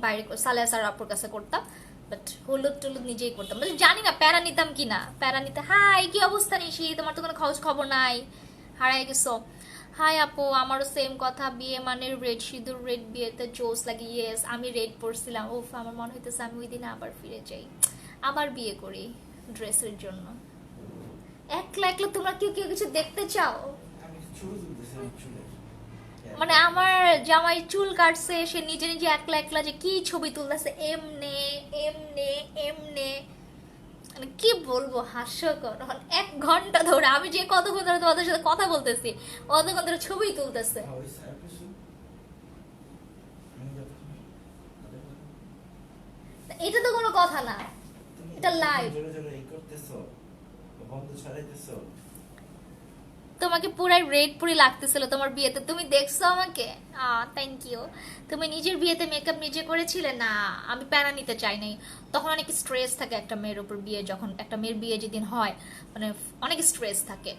বাইরে সালেহা স্যার আপুর কাছে করতাম, বাট হলুদ টলুদ নিজেই করতাম। মানে জানি না প্যারা নিতাম কি না, প্যারা নিতে। হাই, কি অবস্থা নিশি, তোমার তো কোনো খোঁজ খবর নাই, হারাই গেছো। হাই আপু, আমারও সেম কথা, বিয়ে মানে রেড, সিঁদুর রেড, বিয়েতে জোস লাগে। ইয়েস, আমি রেড পরছিলাম, ওফ আমার মনে হইতেছে আমি ওই দিনে আবার ফিরে যাই, আবার বিয়ে করি ড্রেসের জন্য। একলা একলা তোমরা কেউ কেউ কিছু দেখতে চাও? মানে আমার জামাই চুল কাটছে, সে নিজে নিজে একলা একলা যে কি ছবি তুলতেছে, এমনে এমনে এমনে, মানে কি বলবো, হাস্যকর। 1 ঘন্টা ধরে আমি যে কতক্ষণ ধরে তোমাদের সাথে কথা বলতেছি, অতক্ষণ ধরে ছবি তুলতেছে। এটা তো কোনো কথা না, এটা লাইভ। তোমাকে পুরাই রেড পুরি লাগতেছিল তোমার বিয়েতে, তুমি দেখছো আমাকে? Thank you. তুমি নিজের বিয়েতে মেকআপ নিজে করেছিলে? না, আমি প্যারা নিতে চাই নাই। তখন অনেক স্ট্রেস থাকে একটা মেয়ের উপর, বিয়ে যখন একটা মেয়ের বিয়ে যেদিন হয়, মানে অনেক স্ট্রেস থাকে।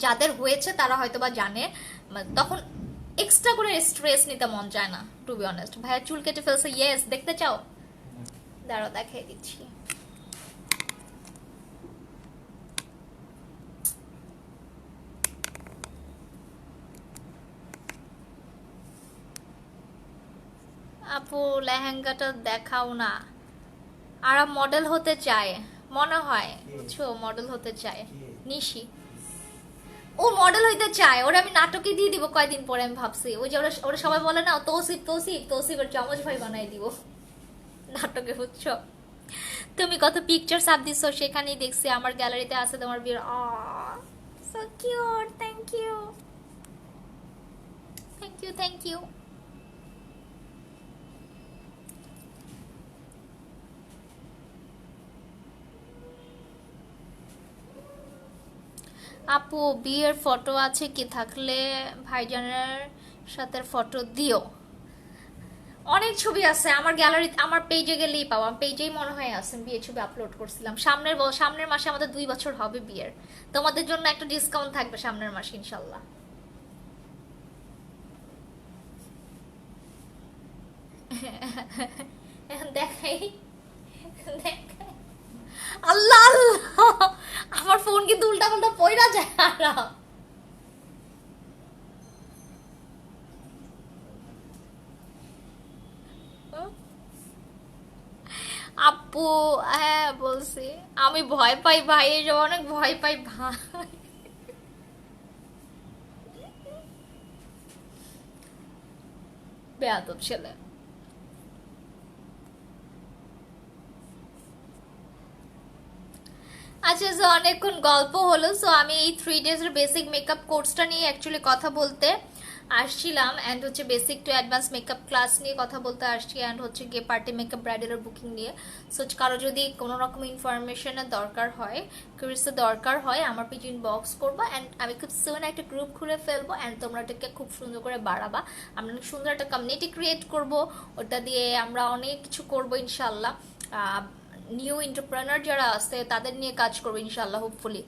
যাদের হয়েছে তারা হয়তো বা জানে, তখন এক্সট্রা করে স্ট্রেস নিতে মন চায় না, টু বি অনেস্ট। ভাইয়া চুল কেটে ফেলছে, ইয়েস, দেখতে চাও? দাঁড়াও দেখাই দিচ্ছি। আপু লেহেঙ্গাটা দেখাও না, আর মডেল হতে চায় মনে হয়, বুঝছো, মডেল হতে চায় নিশি, ও মডেল হইতে চায়। ওরা আমি নাটকে দিয়ে দিব কয়দিন পরে, আমি ভাবছি ওই যে ওরা ওরা সবাই বলে না, তৌসিফ তৌসিফ তৌসিফের চমচ ভাই বানাই দিব নাটকে, বুঝছো। তুমি কত পিকচার সাপ দিছো, সেখানেই দেখছি, আমার গ্যালারিতে আছে তোমার বিয়ের। So cute, thank you, thank you, thank you. আপু বিয়ের ফটো আছে কি? থাকলে ভাইজানের সাথে ফটো দিও। অনেক ছবি আছে আমার গ্যালারি, আমার পেজে গেলেই পাবো, আমার পেজেই মনে হয় আছে, বিয়ের ছবি আপলোড করছিলাম। সামনের মাসে আমাদের 2 বছর হবে বিয়ের, তোমাদের জন্য একটা ডিসকাউন্ট থাকবে সামনের মাসে ইনশাল্লাহ। দেখাই, দেখাই, আল্লাহ আল্লাহ, আমার ফোন কিন্তু উল্টা পাল্টা পয়রা যায়। আপু হ্যাঁ বলছি, আমি ভয় পাই ভাই, এসব অনেক ভয় পাই ভাই। বেয়াদব ছেলে। আচ্ছা আচ্ছা, সো অনেকক্ষণ গল্প হলো। সো আমি এই 3 days এর বেসিক মেকআপ কোর্সটা নিয়ে অ্যাকচুয়ালি কথা বলতে আসছিলাম, অ্যান্ড হচ্ছে basic to advance makeup class নিয়ে কথা বলতে আসছি, অ্যান্ড হচ্ছে গিয়ে পার্টি মেকআপ ব্রাইডালের বুকিং নিয়ে। সো কারো যদি কোনো রকম ইনফরমেশনের দরকার হয়, কোর্সের দরকার হয়, আমার পেজে ইনবক্স করবো, অ্যান্ড আমি খুব সুন একটা গ্রুপ খুলে ফেলবো, অ্যান্ড তোমরা এটাকে খুব সুন্দর করে বাড়াবা। আমরা অনেক সুন্দর একটা কমিউনিটি ক্রিয়েট করব, ওটা দিয়ে আমরা অনেক কিছু করবো ইনশাল্লাহ। নিউ এন্টারপ্রেনার যারা আছে তাদের নিয়ে কাজ করবো ইনশাল্লাহ, হোপফুলি।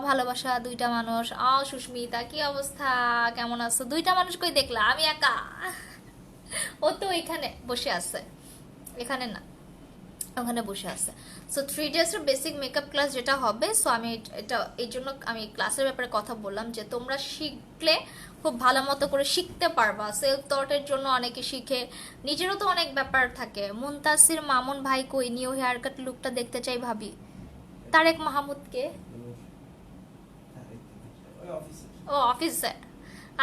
ভালোবাসা দুইটা মানুষ। সুস্মিতা, কি অবস্থা, কেমন আছো? দুইটা মানুষ কই দেখলা? আমি একা। ও তো এখানে বসে আছে, এখানে না, ওখানে বসে আছে। সো 3 days এর বেসিক মেকআপ ক্লাস যেটা হবে, সো আমি এটা এই জন্য আমি ক্লাসের ব্যাপারে কথা বললাম যে তোমরা শিখলে খুব ভালো মতো করে শিখতে পারবা। সেলফ থটের জন্য অনেকে শিখে, নিজেরও তো অনেক ব্যাপার থাকে। মুনতাসির মামুন ভাই কই? নিউ হেয়ার কাট লুকটা দেখতে চাই ভাবি। তারেক মাহমুদকে? ও অফিসে।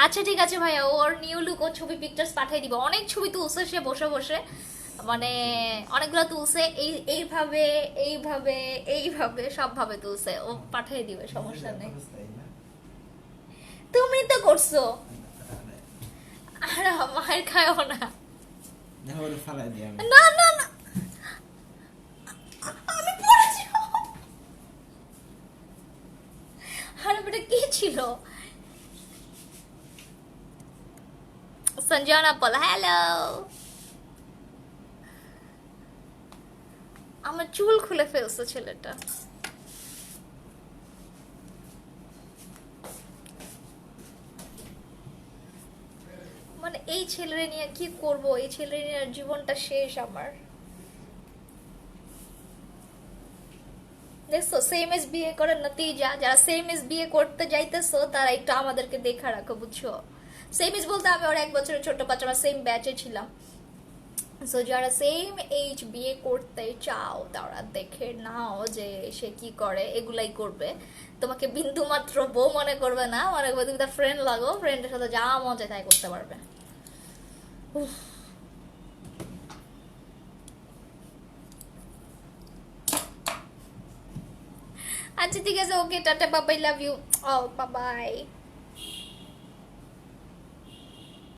আচ্ছা ঠিক আছে ভাইয়া, ওর নিউ লুক, ওর ছবি পিকচার্স পাঠিয়ে দিব। অনেক ছবি তুলছে সে বসে বসে, মানে অনেকগুলো তুলছে, এইভাবে এইভাবে এইভাবে সবভাবে তুলছে। ও পাঠিয়ে দিবে, সমস্যা নেই। তুমি তো করছো। আর মায়ের খায়ও না। না না না, আমি পড়েছি। আরে বেটা কি ছিল? সঞ্জনা পল, হ্যালো। আমার চুল খুলে ফেলছে ছেলেটা। মানে এই ছেলেরে নিয়ে কি করব? এই ছেলেরে নিয়ে জীবনটা শেষ আমার। দেখছো, সেম এজ বিয়ে করার নতিজা। যারা সেম এজ বিয়ে করতে যাইতেছো তারা একটু আমাদেরকে দেখা রাখো, বুঝছো? সেম এজ বলতে আমি ওর 1 বছরের ছোট, বাচ্চা, আমরা সেম ব্যাচে ছিলাম। সো যারা সেম এজ বিয়ে করতে চাও তারা দেখে নাও যে সে কি করে, এগুলাই করবে। তোমাকে বিন্দু মাত্র বউ মনে করবে না, মনে করবে তুমি তার ফ্রেন্ড লাগো, ফ্রেন্ডের সাথে যা মজা তাই করতে পারবে। উফ। আচ্ছা ঠিক আছে, ওকে, টাটা, বাবাই, লাভ ইউ। ও বাবাই।